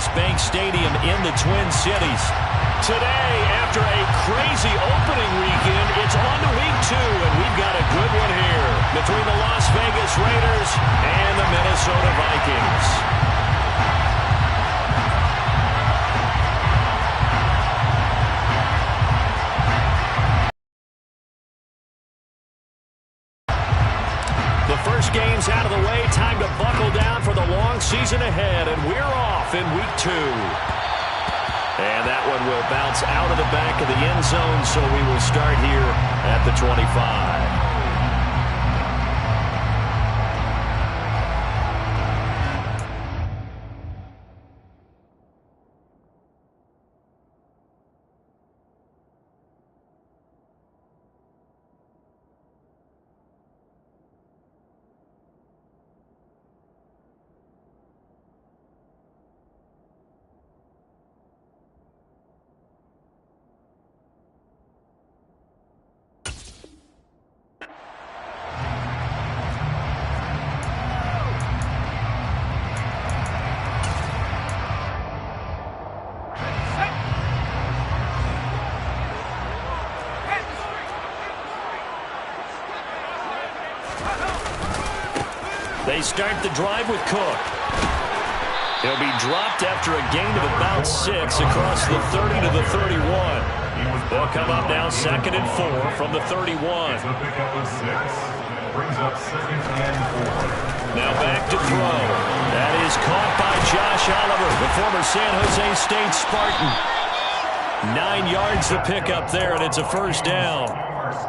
U.S. Bank Stadium in the Twin Cities. Today, after a crazy opening weekend, it's on to week 2, and we've got a good one here between the Las Vegas Raiders and the Minnesota Vikings. The first game's out of the way. Time to buckle down for the long season ahead, and we're off in week 2. And that one will bounce out of the back of the end zone, so we will start here at the 25. They start the drive with Cook. He'll be dropped after a gain of about 6 across the 30 to the 31. They'll come up now 2nd and 4 from the 31. Now back to throw. That is caught by Josh Oliver, the former San Jose State Spartan. 9 yards to pick up there, and it's a first down.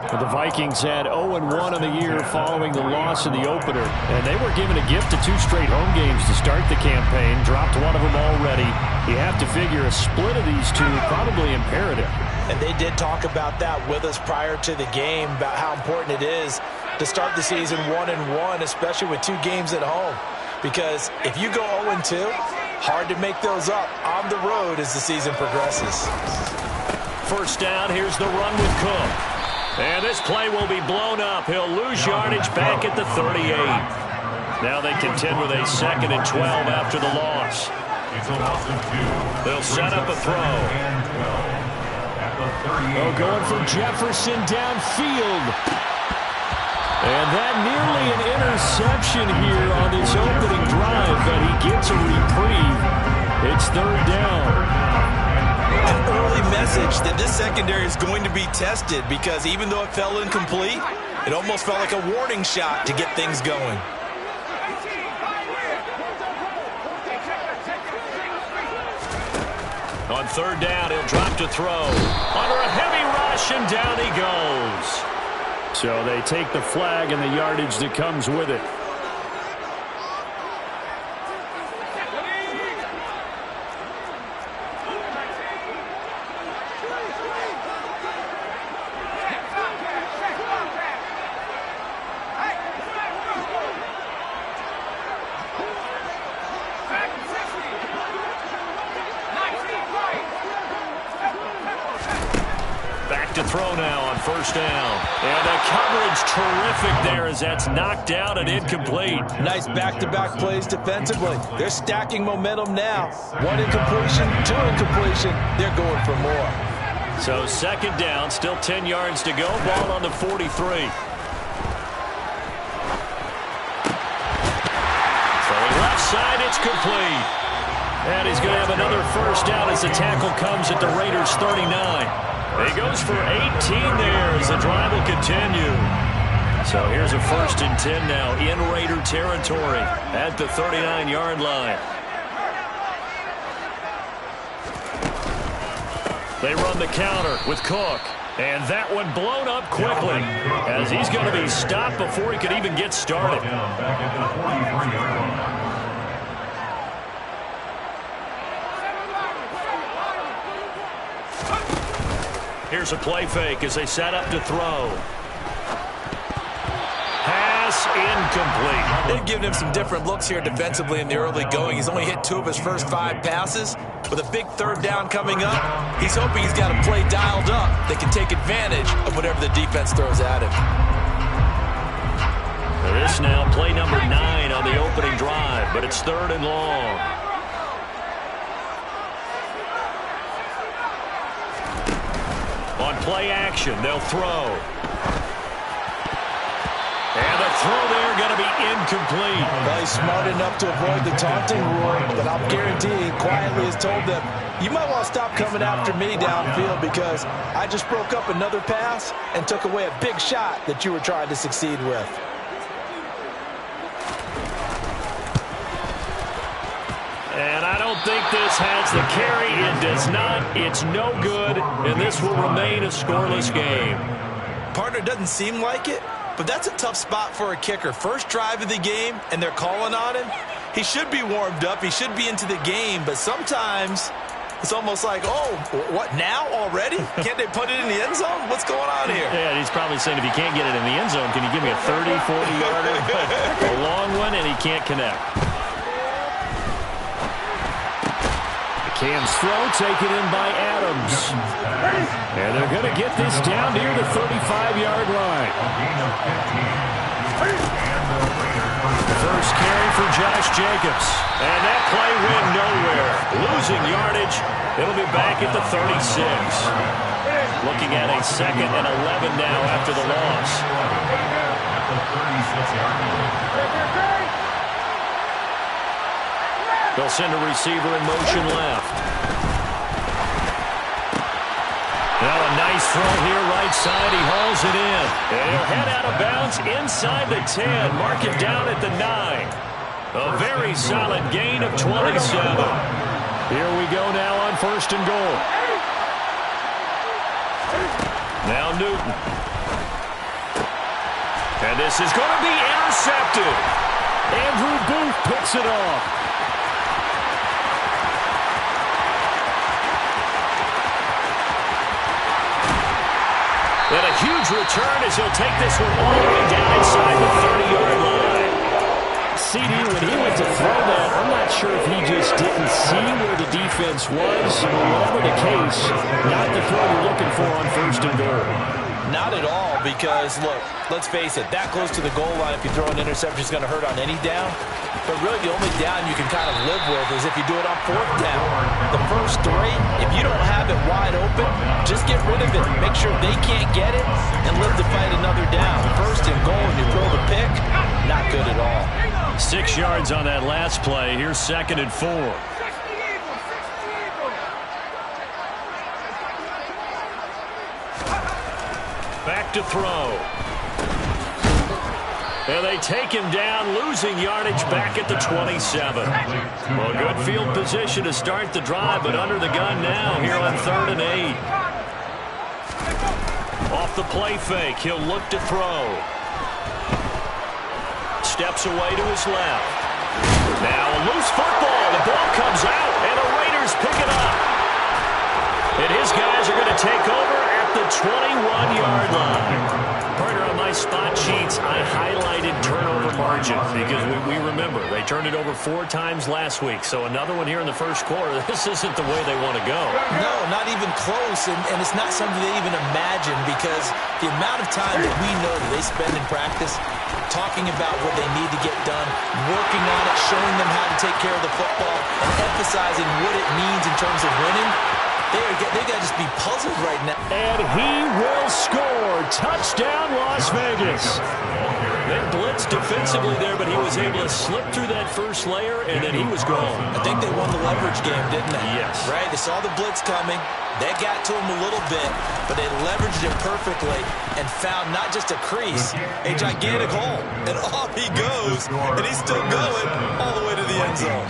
But the Vikings had 0-1 on the year following the loss in the opener. And they were given a gift of 2 straight home games to start the campaign. Dropped one of them already. You have to figure a split of these 2 probably imperative. And they did talk about that with us prior to the game, about how important it is to start the season 1-1, especially with 2 games at home. Because if you go 0-2, hard to make those up on the road as the season progresses. First down, here's the run with Cook. And this play will be blown up. He'll lose yardage back at the 38. Now they contend with a 2nd and 12 after the loss. They'll set up a throw. Oh, going for Jefferson downfield. And that nearly an interception here on this opening drive, but he gets a reprieve. It's 3rd down. An early message that this secondary is going to be tested, because even though it fell incomplete, it almost felt like a warning shot to get things going. On 3rd down, he'll drop to throw. Under a heavy rush, and down he goes. So they take the flag and the yardage that comes with it. To throw now on 1st down. And the coverage terrific there as that's knocked down and incomplete. Nice back-to-back plays defensively. They're stacking momentum now. 1 incompletion, 2 incompletion. They're going for more. So 2nd down, still 10 yards to go. Ball on the 43. Throwing left side, it's complete. And he's going to have another first down as the tackle comes at the Raiders' 39. He goes for 18 there as the drive will continue. So here's a 1st and 10 now in Raider territory at the 39-yard line. They run the counter with Cook. And that one blown up quickly as he's going to be stopped before he could even get started. Here's a play fake as they set up to throw. Pass incomplete. They've given him some different looks here defensively in the early going. He's only hit 2 of his first 5 passes. With a big 3rd down coming up, he's hoping he's got a play dialed up that can take advantage of whatever the defense throws at him. This now play number 9 on the opening drive, but it's 3rd and long. on play action. They'll throw. And the throw there going to be incomplete. Well, he's smart enough to avoid the taunting rule, but I'll guarantee he quietly has told them, you might want to stop coming after me downfield because I just broke up another pass and took away a big shot that you were trying to succeed with. And I don't think this has the carry. It does not. It's no good, and this will remain a scoreless game. Partner, doesn't seem like it, but that's a tough spot for a kicker. First drive of the game, and they're calling on him. He should be warmed up. He should be into the game, but sometimes it's almost like, oh, what, now already? Can't they put it in the end zone? What's going on here? Yeah, he's probably saying if you can't get it in the end zone, can you give me a 30, 40-yarder? A long one, and he can't connect. Cam's throw taken in by Adams. And they're going to get this down near the 35-yard line. First carry for Josh Jacobs. And that play went nowhere. Losing yardage. It'll be back at the 36. Looking at a 2nd and 11 now after the loss. They'll send a receiver in motion left. Now a nice throw here right side. He hauls it in. And he'll head out of bounds inside the 10. Mark it down at the 9. A very solid gain of 27. Here we go now on 1st and goal. Now Newton. And this is going to be intercepted. Andrew Booth picks it off. And a huge return as he'll take this one all the way down inside the 30-yard line. CD, when he went to throw that, I'm not sure if he just didn't see where the defense was. Whatever the case, not the throw you're looking for on 1st and goal. Not at all, because, look, let's face it, that close to the goal line, if you throw an interception, is going to hurt on any down. But really, the only down you can kind of live with is if you do it on 4th down. The first 3, if you don't have it wide open, just get rid of it. Make sure they can't get it and live to fight another down. 1st and goal, and you throw the pick, not good at all. 6 yards on that last play. Here's 2nd and 4. Back to throw. And they take him down, losing yardage back at the 27. Well, good field position to start the drive, but under the gun now here on 3rd and 8. Off the play fake, he'll look to throw. Steps away to his left. Now a loose football. The ball comes out, and the Raiders pick it up. And his guys are going to take over at the 21-yard line. Partner, on my spot sheets, I highlighted turnover margin because we remember they turned it over 4 times last week. So another one here in the first quarter. This isn't the way they want to go. No, not even close, and it's not something they even imagine because the amount of time that we know that they spend in practice talking about what they need to get done, working on it, showing them how to take care of the football, and emphasizing what it means in terms of winning. They got to just be puzzled right now. And he will score. Touchdown, Las Vegas. They blitzed defensively there, but he was able to slip through that first layer, and then he was gone. I think they won the leverage game, didn't they? Yes. Right? They saw the blitz coming. They got to him a little bit, but they leveraged it perfectly and found not just a crease, a gigantic hole. And off he goes, and he's still going all the way to the end zone.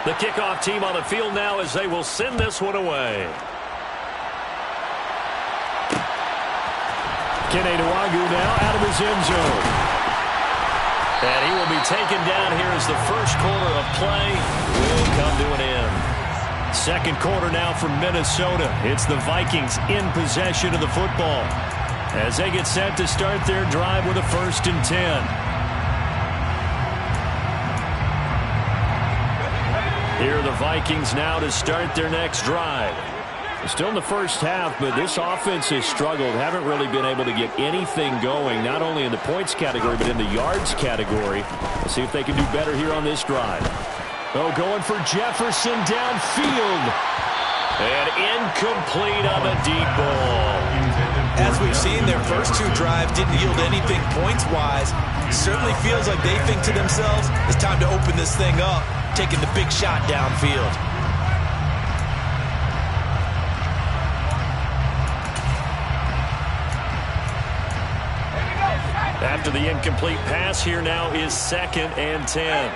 The kickoff team on the field now as they will send this one away. Kene Nwagu now out of his end zone. And he will be taken down here as the first quarter of play will come to an end. Second quarter now from Minnesota. It's the Vikings in possession of the football as they get set to start their drive with a 1st and 10. Here are the Vikings now to start their next drive. Still in the first half, but this offense has struggled. Haven't really been able to get anything going, not only in the points category, but in the yards category. Let's see if they can do better here on this drive. Oh, going for Jefferson downfield. And incomplete on the deep ball. As we've seen, their first two drives didn't yield anything points-wise. Certainly feels like they think to themselves, it's time to open this thing up, taking the big shot downfield. After the incomplete pass, here now is 2nd and 10.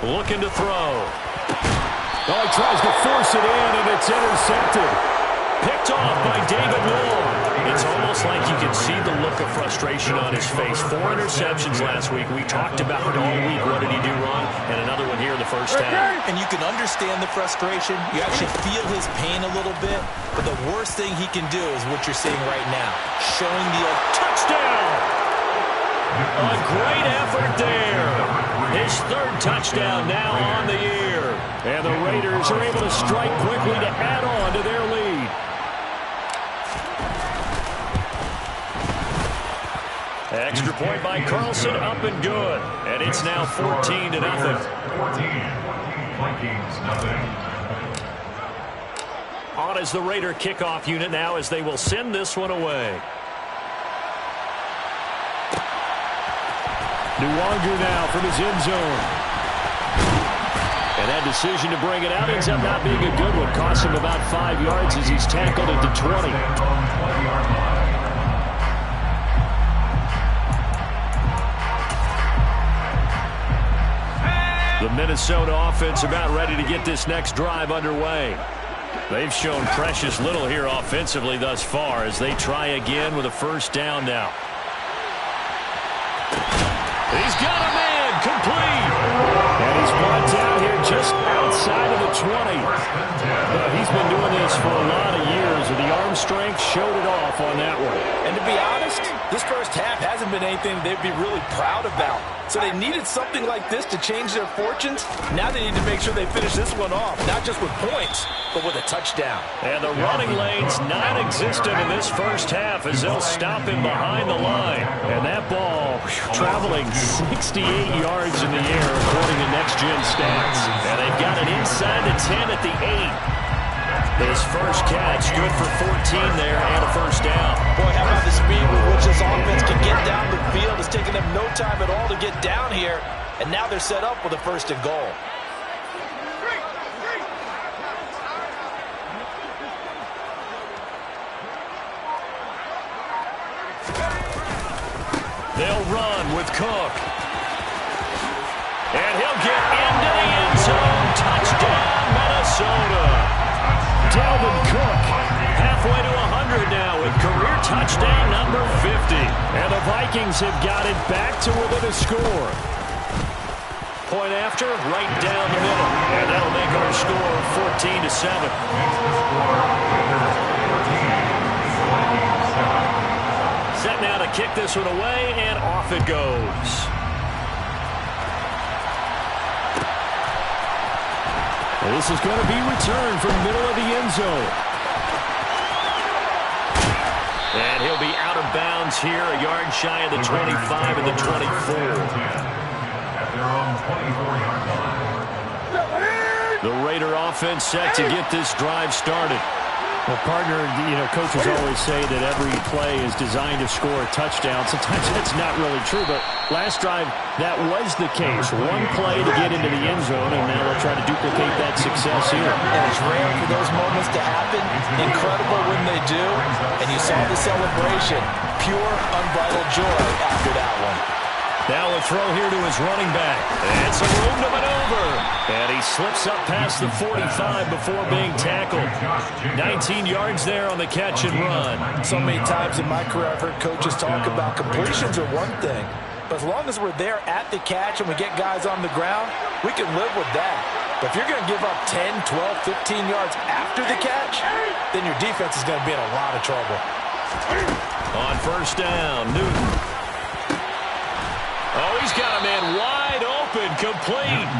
Looking to throw. Oh, he tries to force it in, and it's intercepted. Picked off by David Moore. It's almost like you can see the look of frustration on his face. 4 interceptions last week. We talked about it all week. What did he do wrong? And another one here in the first half. And you can understand the frustration. You actually feel his pain a little bit. But the worst thing he can do is what you're seeing right now. Showing the touchdown. A great effort there. His 3rd touchdown now on the year. And the Raiders are able to strike quickly to add on to their lead. Extra point by Carlson, up and good. And it's now 14-0. 14. Vikings, nothing. On as the Raider kickoff unit now as they will send this one away. Nwangu now from his end zone. And that decision to bring it out ends up not being a good one. Costs him about 5 yards as he's tackled at the 20. The Minnesota offense about ready to get this next drive underway. They've shown precious little here offensively thus far as they try again with a 1st down now. He's got a man complete. And he's brought down here just outside of the 20. He's been doing this for a lot of years, and the arm strength showed it off on that one. And to be honest, this first half hasn't been anything they'd be really proud about. So they needed something like this to change their fortunes. Now they need to make sure they finish this one off, not just with points, but with a touchdown. And the running lane's non-existent in this first half as they'll stop him behind the line. And that ball traveling 68 yards in the air according to next-gen stats. And they've got it inside the 10 at the 8. His first catch, good for 14 there and a 1st down. Boy, how about the speed with which this offense can get down the field? It's taken them no time at all to get down here, and now they're set up with a 1st and goal. They'll run with Cook. And he'll get into the end zone. Touchdown, Minnesota. Dalvin Cook halfway to 100 now with career touchdown number 50. And the Vikings have got it back to within a score. Point after, right down the middle. And that'll make our score 14-7. Set now to kick this one away, and off it goes. This is going to be returned from middle of the end zone. And he'll be out of bounds here, a yard shy of the 25 and the 24. The Raider offense set to get this drive started. Well, partner, coaches always say that every play is designed to score a touchdown. Sometimes that's not really true, but last drive, that was the case. One play to get into the end zone, and now they'll try to duplicate that success here. And it's rare for those moments to happen. Incredible when they do. And you saw the celebration. Pure, unbridled joy after that one. Now a throw here to his running back. And some room to maneuver. And he slips up past the 45 before being tackled. 19 yards there on the catch and run. So many times in my career I've heard coaches talk about completions are one thing. But as long as we're there at the catch and we get guys on the ground, we can live with that. But if you're going to give up 10, 12, 15 yards after the catch, then your defense is going to be in a lot of trouble. On 1st down, Newton. Oh, he's got a man wide open, complete.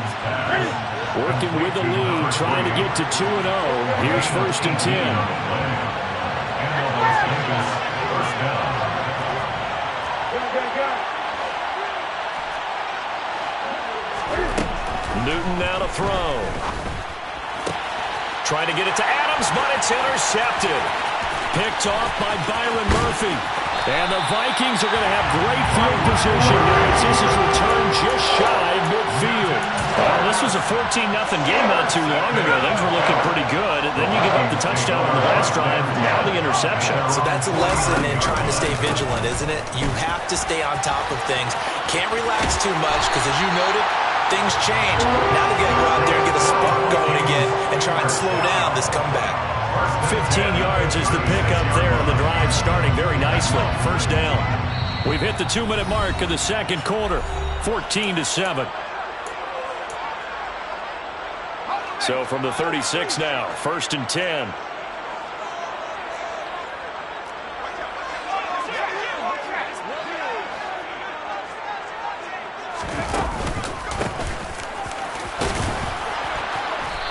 Working with the lead, trying to get to 2-0. Here's 1st and 10. Newton now to throw. Trying to get it to Adams, but it's intercepted. Picked off by Byron Murphy. And the Vikings are going to have great field position here as this is returned just shy of midfield. Well, this was a 14-0 game not too long ago. Things were looking pretty good. Then you give up the touchdown on the last drive. Now the interception. So that's a lesson in trying to stay vigilant, isn't it? You have to stay on top of things. Can't relax too much because, as you noted, things change. Now they're going to go out there and get a spark going again and try and slow down this comeback. 15 yards is the pickup there, and the drive starting very nicely. First down. We've hit the 2-minute mark of the second quarter. 14-7. So from the 36 now, 1st and 10.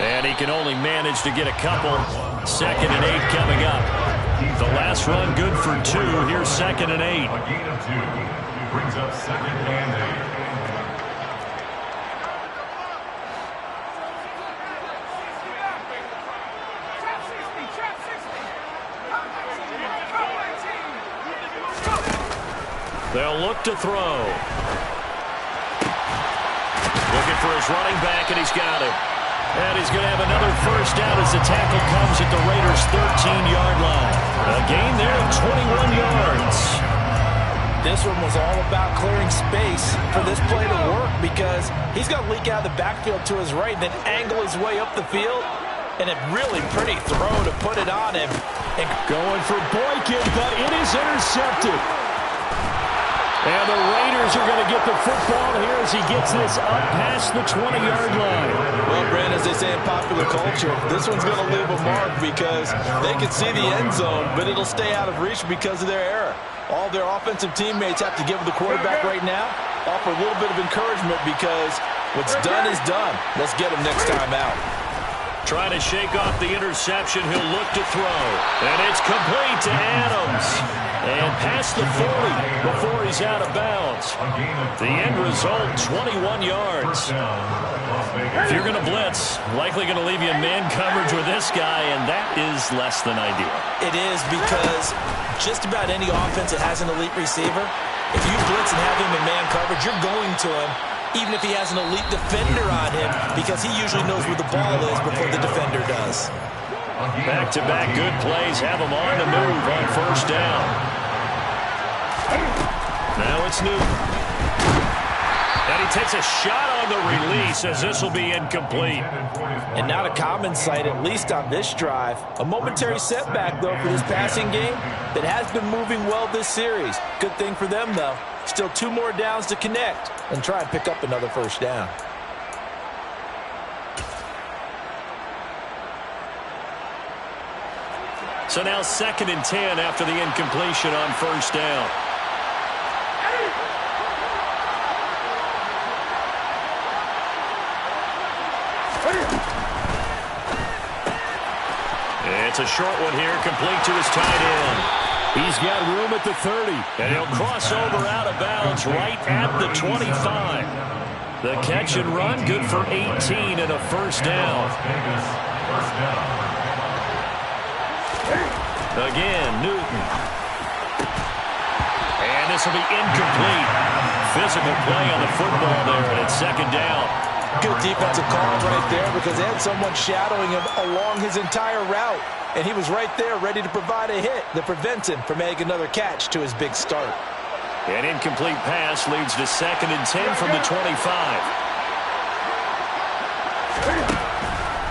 And he can only manage to get a couple. 2nd and 8 coming up. The last run good for 2. Here's 2nd and 8. A gain of 2 brings up 2nd and 8. They'll look to throw. Looking for his running back, and he's got it. And he's going to have another first down as the tackle comes at the Raiders' 13-yard line. A gain there of 21 yards. This one was all about clearing space for this play to work because he's going to leak out of the backfield to his right and then angle his way up the field. And a really pretty throw to put it on him. And going for Boykin, but it is intercepted. And the Raiders are going to get the football here as he gets this up past the 20-yard line. Well, Brandon, as they say in popular culture, this one's going to leave a mark because they can see the end zone, but it'll stay out of reach because of their error. All their offensive teammates have to give the quarterback right now, offer a little bit of encouragement because what's done is done. Let's get him next time out. Trying to shake off the interception. He'll look to throw. And it's complete to Adams. And past the 40 before he's out of bounds. The end result, 21 yards. If you're going to blitz, likely going to leave you in man coverage with this guy, and that is less than ideal. It is because just about any offense that has an elite receiver, if you blitz and have him in man coverage, you're going to him, even if he has an elite defender on him, because he usually knows where the ball is before the defender does. Back-to-back good plays have him on the move on first down. Now it's Newton. And he takes a shot on the release as this will be incomplete. And not a common sight, at least on this drive. A momentary setback, though, for this passing game that has been moving well this series. Good thing for them, though. Still 2 more downs to connect and try and pick up another first down. So now 2nd and 10 after the incompletion on first down. It's a short one here, complete to his tight end. He's got room at the 30. And he'll cross over out of bounds right at the 25. The catch and run, good for 18 and a first down. Again, Newton. And this will be incomplete. Physical play on the football there, and it's 2nd down. Good defensive call right there because they had someone shadowing him along his entire route. And he was right there ready to provide a hit that prevents him from making another catch to his big start. An incomplete pass leads to 2nd and 10 from the 25.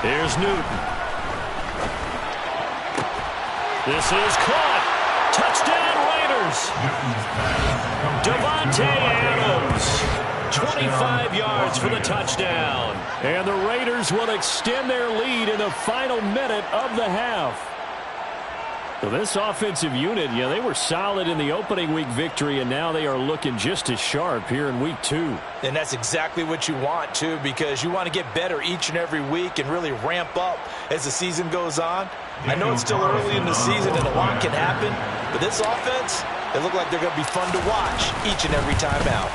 Here's Newton. This is caught. Touchdown Raiders. Devontae Adams. 25 yards for the touchdown. And the Raiders will extend their lead in the final minute of the half. So this offensive unit, they were solid in the opening week victory, and now they are looking just as sharp here in week 2. And that's exactly what you want, too, because you want to get better each and every week and really ramp up as the season goes on. I know it's still early in the season and a lot can happen, but this offense, they look like they're going to be fun to watch each and every time out.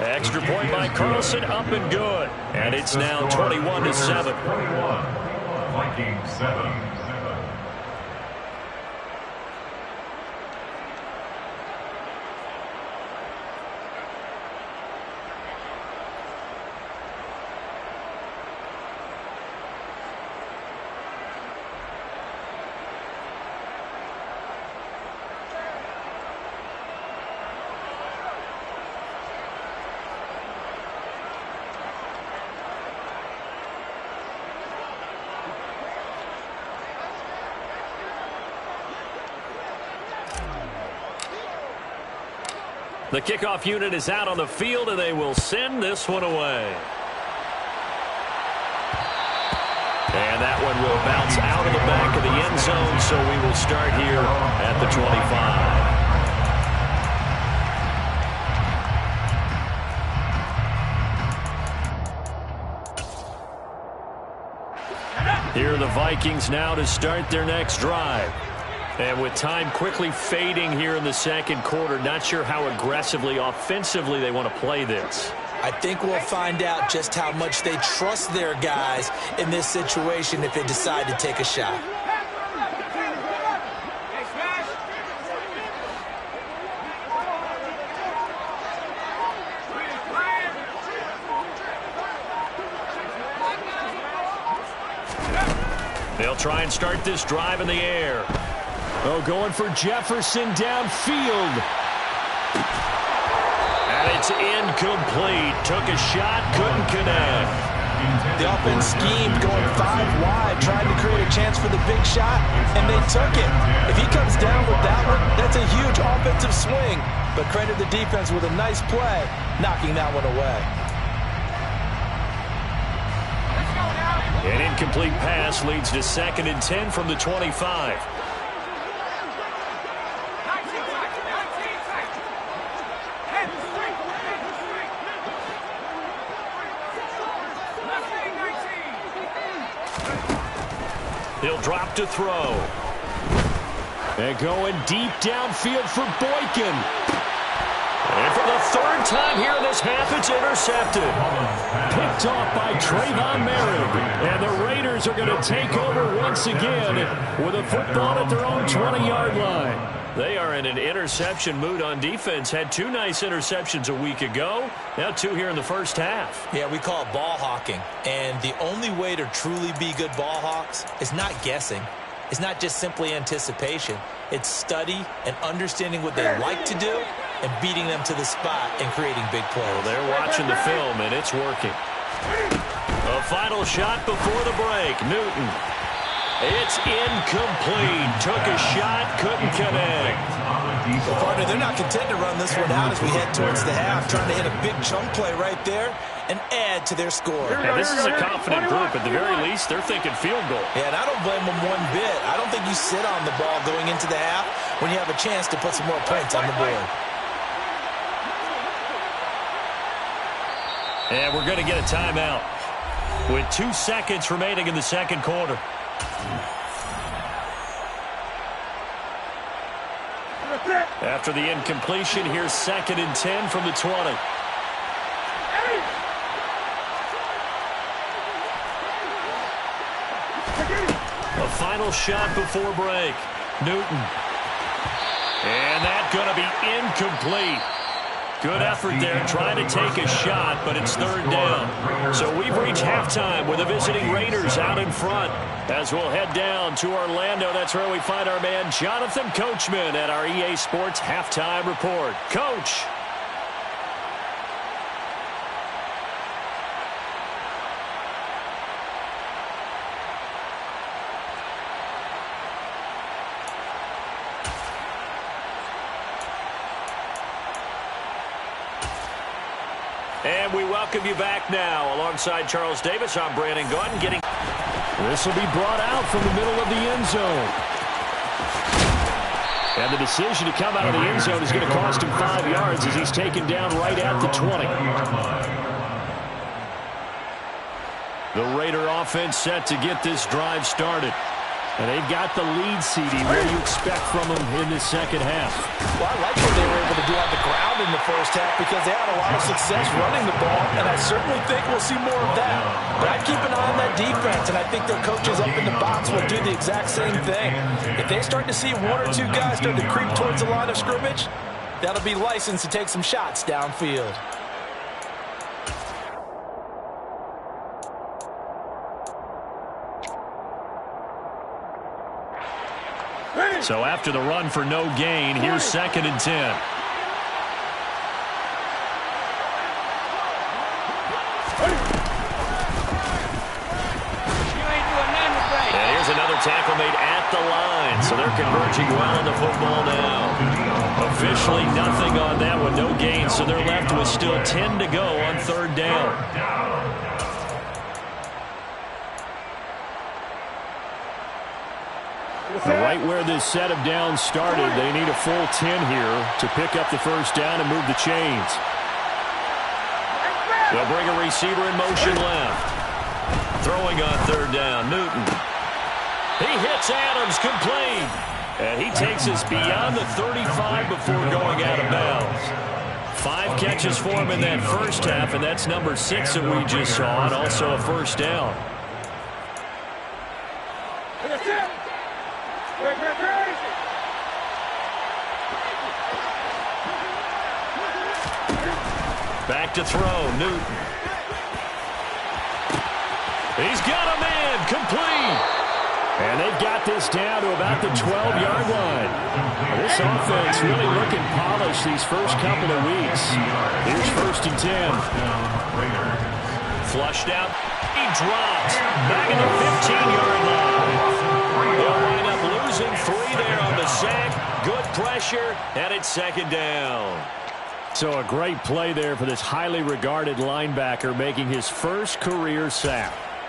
Extra point by Carlson, up and good. And it's now 21-7. 21, Vikings 7. The kickoff unit is out on the field, and they will send this one away. And that one will bounce out of the back of the end zone, so we will start here at the 25. Here are the Vikings now to start their next drive. And with time quickly fading here in the second quarter, not sure how aggressively, offensively they want to play this. I think we'll find out just how much they trust their guys in this situation if they decide to take a shot. They'll try and start this drive in the air. Oh, going for Jefferson downfield. And it's incomplete. Took a shot, couldn't connect. The offense schemed going 5 wide, trying to create a chance for the big shot, and they took it. If he comes down with that one, that's a huge offensive swing. But credit the defense with a nice play, knocking that one away. An incomplete pass leads to 2nd and 10 from the 25. He'll drop to throw. And going deep downfield for Boykin. And for the 3rd time here in this half, it's intercepted. Picked off by Trayvon Merritt. And the Raiders are going to take over once again with a football at their own 20-yard line. They are in an interception mood on defense. Had 2 nice interceptions a week ago. Now 2 here in the first half. Yeah, we call it ball hawking. And the only way to truly be good ball hawks is not guessing. It's not just simply anticipation. It's study and understanding what they like to do and beating them to the spot and creating big plays. Well, they're watching the film, and it's working. A final shot before the break. Newton. It's incomplete. Took a shot, couldn't connect. Partner, they're not content to run this one out as we head towards the half, trying to hit a big chunk play right there and add to their score. And this is a confident group. At the very least, they're thinking field goal. Yeah, and I don't blame them one bit. I don't think you sit on the ball going into the half when you have a chance to put some more points on the board. And we're going to get a timeout with 2 seconds remaining in the second quarter. After the incompletion, here's 2nd and 10 from the 20. A final shot before break. Newton. And that's going to be incomplete. Good effort there, trying to take a shot, but it's 3rd down. So we've reached halftime with the visiting Raiders out in front. As we'll head down to Orlando, that's where we find our man Jonathan Coachman at our EA Sports Halftime Report. Coach. And we welcome you back now. Alongside Charles Davis, I'm Brandon Gaudin. This will be brought out from the middle of the end zone. And the decision to come out of the end zone is going to cost him 5 yards as he's taken down right at the 20. The Raider offense set to get this drive started. And they've got the lead, CD. What do you expect from them in this second half? Well, I like what they were able to do on the ground in the first half because they had a lot of success running the ball, and I certainly think we'll see more of that. But I'd keep an eye on that defense, and I think their coaches up in the box will do the exact same thing. If they start to see one or two guys start to creep towards the line of scrimmage, that'll be licensed to take some shots downfield. So after the run for no gain, here's 2nd and 10. And here's another tackle made at the line. So they're converging well on the football now. Officially nothing on that one, no gain. So they're left with still 10 to go on 3rd down. Right where this set of downs started, they need a full 10 here to pick up the first down and move the chains. They'll bring a receiver in motion left. Throwing on 3rd down, Newton. He hits Adams, complete. And he takes us beyond the 35 before going out of bounds. 5 catches for him in that first half, and that's number 6 that we just saw, and also a first down. Back to throw, Newton. He's got a man, complete. And they've got this down to about the 12-yard line. This offense really looking polished these first couple of weeks. Here's 1st and 10. Flushed out. He drops. Back at the 15-yard line. They'll wind up losing 3 there on the sack. Good pressure, and it's 2nd down. So a great play there for this highly regarded linebacker making his first career sack.